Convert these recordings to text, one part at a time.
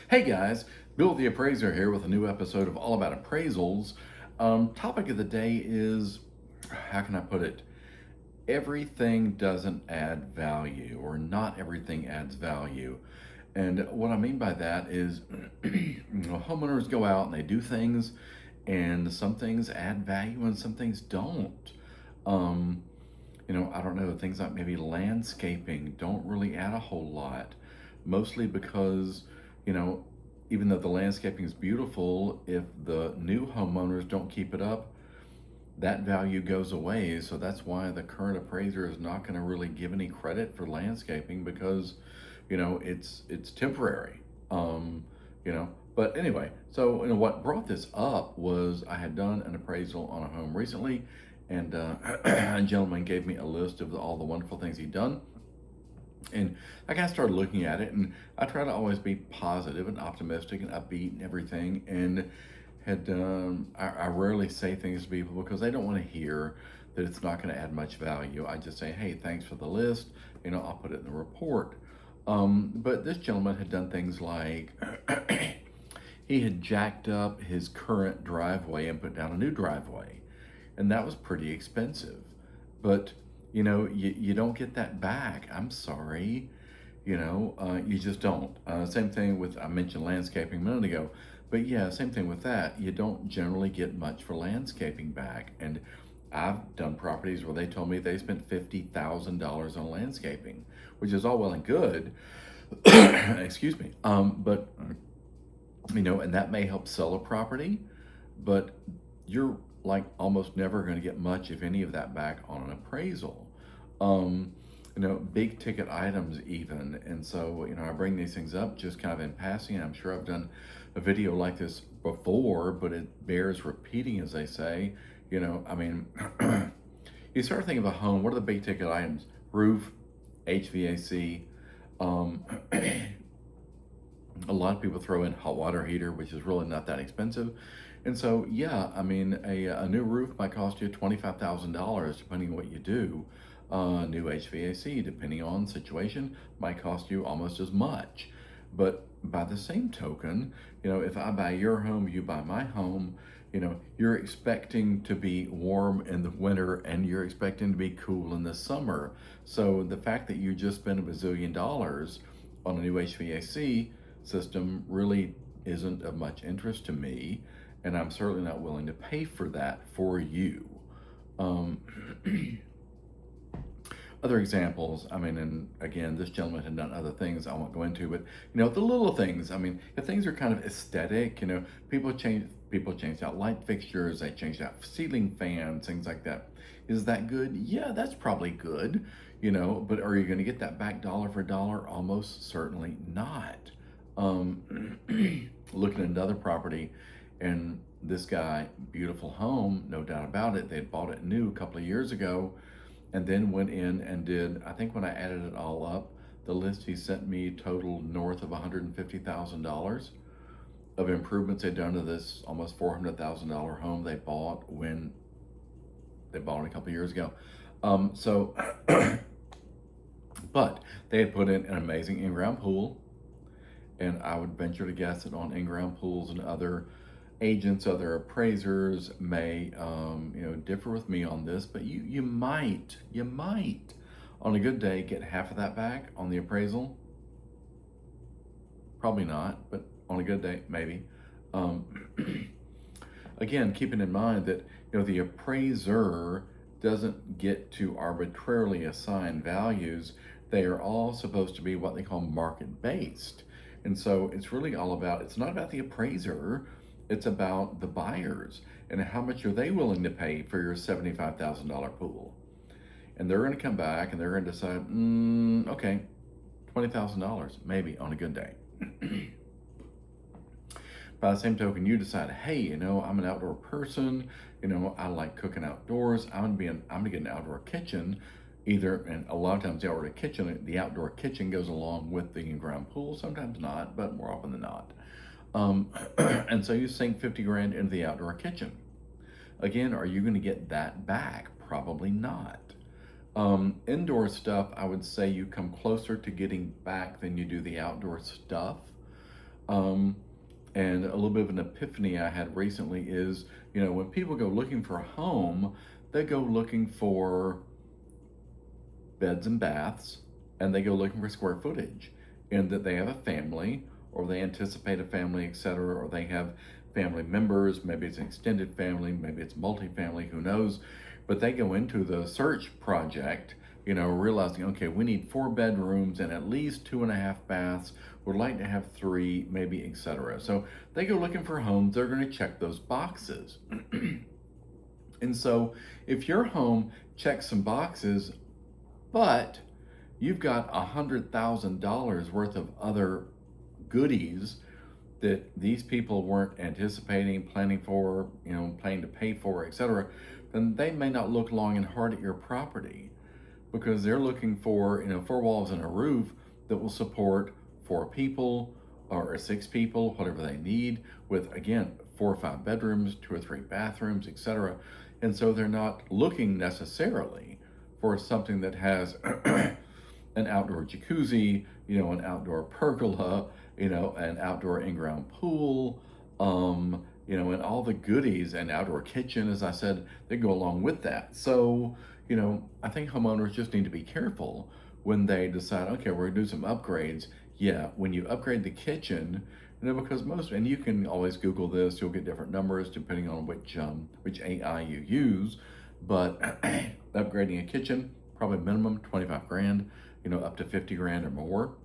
Hey guys, Bill the Appraiser here with a new episode of All About Appraisals. Topic of the day is, how can I put it? Everything doesn't add value, or not everything adds value. And what I mean by that is, homeowners go out and they do things, and some things add value and some things don't. Um, I don't know, things like maybe landscaping don't really add a whole lot, mostly because, you know, even though the landscaping is beautiful, if the new homeowners don't keep it up, that value goes away. So that's why the current appraiser is not going to really give any credit for landscaping because, it's temporary. Um, but anyway, so what brought this up was I had done an appraisal on a home recently, and a gentleman gave me a list of all the wonderful things he'd done. And I kind of started looking at it, and I try to always be positive and optimistic and upbeat and everything. And I rarely say things to people because they don't want to hear that it's not going to add much value. I just say, hey, thanks for the list. I'll put it in the report. But this gentleman had done things like he had jacked up his current driveway and put down a new driveway, and that was pretty expensive. But you don't get that back. I'm sorry. You just don't. Same thing with, I mentioned landscaping a minute ago, but yeah, same thing with that. You don't generally get much for landscaping back. And I've done properties where they told me they spent $50,000 on landscaping, which is all well and good. Excuse me. But and that may help sell a property, but you're like almost never going to get much, if any, of that back on an appraisal. Big ticket items even. And so, I bring these things up just kind of in passing. I'm sure I've done a video like this before, but it bears repeating, as they say. I mean, you start thinking of a home, what are the big ticket items? Roof, HVAC, um, a lot of people throw in hot water heater, which is really not that expensive. And so, yeah, I mean, a new roof might cost you $25,000 depending on what you do. New HVAC, depending on situation, might cost you almost as much. But by the same token, if I buy your home, you buy my home, you're expecting to be warm in the winter and you're expecting to be cool in the summer. So the fact that you just spent $1 bazillion on a new HVAC system really isn't of much interest to me, and I'm certainly not willing to pay for that for you. Um, Other examples, I mean, and again, this gentleman had done other things I won't go into, but the little things. I mean, if things are kind of aesthetic, people change out light fixtures, they changed out ceiling fans, things like that. Is that good? Yeah, that's probably good, but are you going to get that back dollar for dollar? Almost certainly not. Um, Looking at another property, and this guy, beautiful home, no doubt about it. They had bought it new a couple of years ago, and then went in and did, I think when I added it all up, the list he sent me totaled north of $150,000 of improvements they'd done to this almost $400,000 home they bought when they bought it a couple of years ago. So, but they had put in an amazing in-ground pool, and I would venture to guess that on in-ground pools and other agents, other appraisers may, differ with me on this, but you might, on a good day, get half of that back on the appraisal. Probably not, but on a good day, maybe. Um, Again, keeping in mind that the appraiser doesn't get to arbitrarily assign values. They are all supposed to be what they call market based. And so it's not about the appraiser, it's about the buyers and how much are they willing to pay for your $75,000 pool. And they're going to come back and they're going to decide, okay, $20,000 maybe on a good day. By the same token, you decide, hey, I'm an outdoor person. I like cooking outdoors. I'm gonna get an outdoor kitchen, and a lot of times the outdoor kitchen goes along with the in-ground pool. Sometimes not, but more often than not. And so you sink 50 grand into the outdoor kitchen. Again, are you going to get that back? Probably not. Indoor stuff, I would say you come closer to getting back than you do the outdoor stuff. Um, and a little bit of an epiphany I had recently is, when people go looking for a home, they go looking for beds and baths, and they go looking for square footage, and that they have a family, or they anticipate a family, etc., or they have family members. Maybe it's an extended family, maybe it's multifamily, who knows? But they go into the search project, realizing, okay, we need 4 bedrooms and at least 2.5 baths. Would like to have 3, maybe, etc. So they go looking for homes. They're going to check those boxes. And so if your home checks some boxes, but you've got $100,000 worth of other goodies that these people weren't anticipating, planning for, planning to pay for, etc., then they may not look long and hard at your property, because they're looking for, 4 walls and a roof that will support 4 people or 6 people, whatever they need, with, again, 4 or 5 bedrooms, 2 or 3 bathrooms, etc. And so they're not looking necessarily for something that has an outdoor jacuzzi, an outdoor pergola, an outdoor in-ground pool, and all the goodies, and outdoor kitchen, as I said, they go along with that. So, I think homeowners just need to be careful when they decide, okay, we're gonna do some upgrades. Yeah, when you upgrade the kitchen, because and you can always Google this, you'll get different numbers depending on which AI you use, but upgrading a kitchen, probably minimum 25 grand, up to 50 grand or more.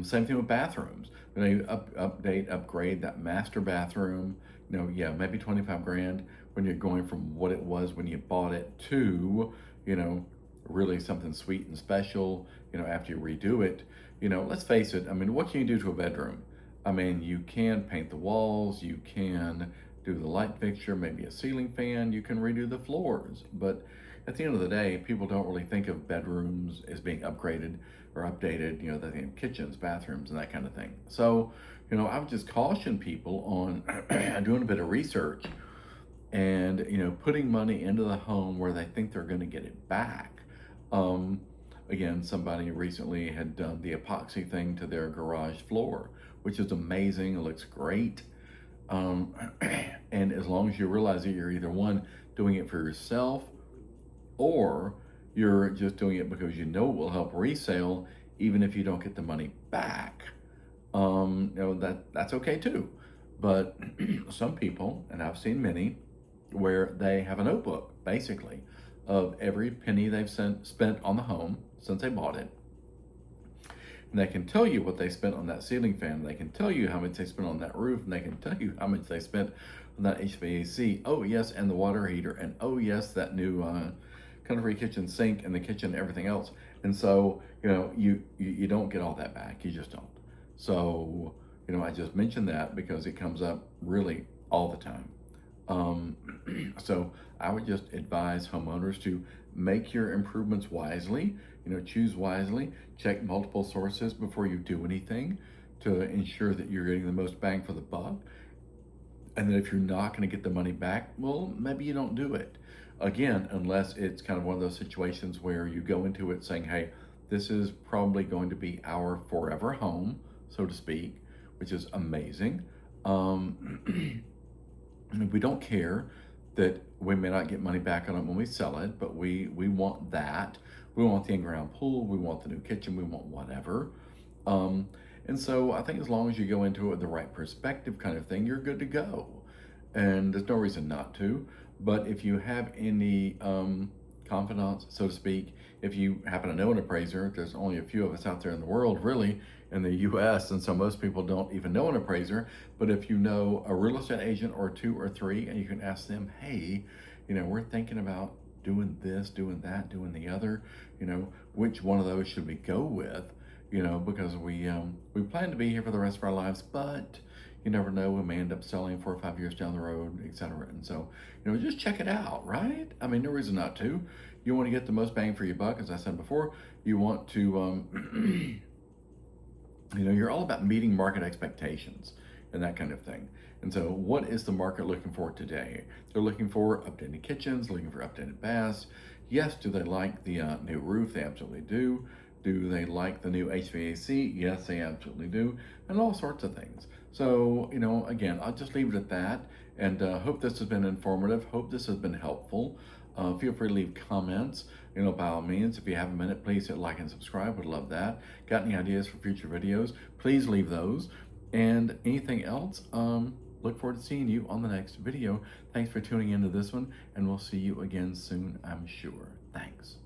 Same thing with bathrooms. When you upgrade that master bathroom, yeah, maybe 25 grand when you're going from what it was when you bought it to, really something sweet and special, after you redo it. Let's face it, I mean, what can you do to a bedroom? I mean, you can paint the walls, you can do the light fixture, maybe a ceiling fan, you can redo the floors. But at the end of the day, people don't really think of bedrooms as being upgraded or updated. They think of kitchens, bathrooms, and that kind of thing. So, I would just caution people on doing a bit of research and, putting money into the home where they think they're going to get it back. Again, somebody recently had done the epoxy thing to their garage floor, which is amazing. It looks great. And as long as you realize that you're either one, doing it for yourself, or you're just doing it because it will help resale, even if you don't get the money back, that's okay too. But some people, and I've seen many, where they have a notebook, basically, of every penny they've spent on the home since they bought it. And they can tell you what they spent on that ceiling fan. They can tell you how much they spent on that roof, and they can tell you how much they spent on that HVAC. Oh yes, and the water heater, and oh yes, that new country kitchen sink and the kitchen and everything else. And so, you don't get all that back. You just don't. So, I just mentioned that because it comes up really all the time. So I would just advise homeowners to make your improvements wisely, choose wisely, check multiple sources before you do anything to ensure that you're getting the most bang for the buck. And then if you're not going to get the money back, well, maybe you don't do it. Again, unless it's kind of one of those situations where you go into it saying, hey, this is probably going to be our forever home, so to speak, which is amazing. We don't care that we may not get money back on it when we sell it, but we want that. We want the in-ground pool, we want the new kitchen, we want whatever. And so I think as long as you go into it with the right perspective kind of thing, you're good to go. And there's no reason not to. But if you have any confidants, so to speak, if you happen to know an appraiser, there's only a few of us out there in the world, really, in the US, and so most people don't even know an appraiser. But if you know a real estate agent or 2 or 3, and you can ask them, hey, we're thinking about doing this, doing that, doing the other, which one of those should we go with? Because we plan to be here for the rest of our lives, but you never know, we may end up selling 4 or 5 years down the road, etc. And so, just check it out, right? I mean, no reason not to. You want to get the most bang for your buck, as I said before. You want to, you're all about meeting market expectations and that kind of thing. And so what is the market looking for today? They're looking for updated kitchens, looking for updated baths. Yes, do they like the new roof? They absolutely do. Do they like the new HVAC? Yes, they absolutely do, and all sorts of things. So, again, I'll just leave it at that, and hope this has been informative. Hope this has been helpful. Feel free to leave comments. By all means, if you have a minute, please hit like and subscribe. Would love that. Got any ideas for future videos? Please leave those. And anything else, look forward to seeing you on the next video. Thanks for tuning into this one, and we'll see you again soon, I'm sure. Thanks.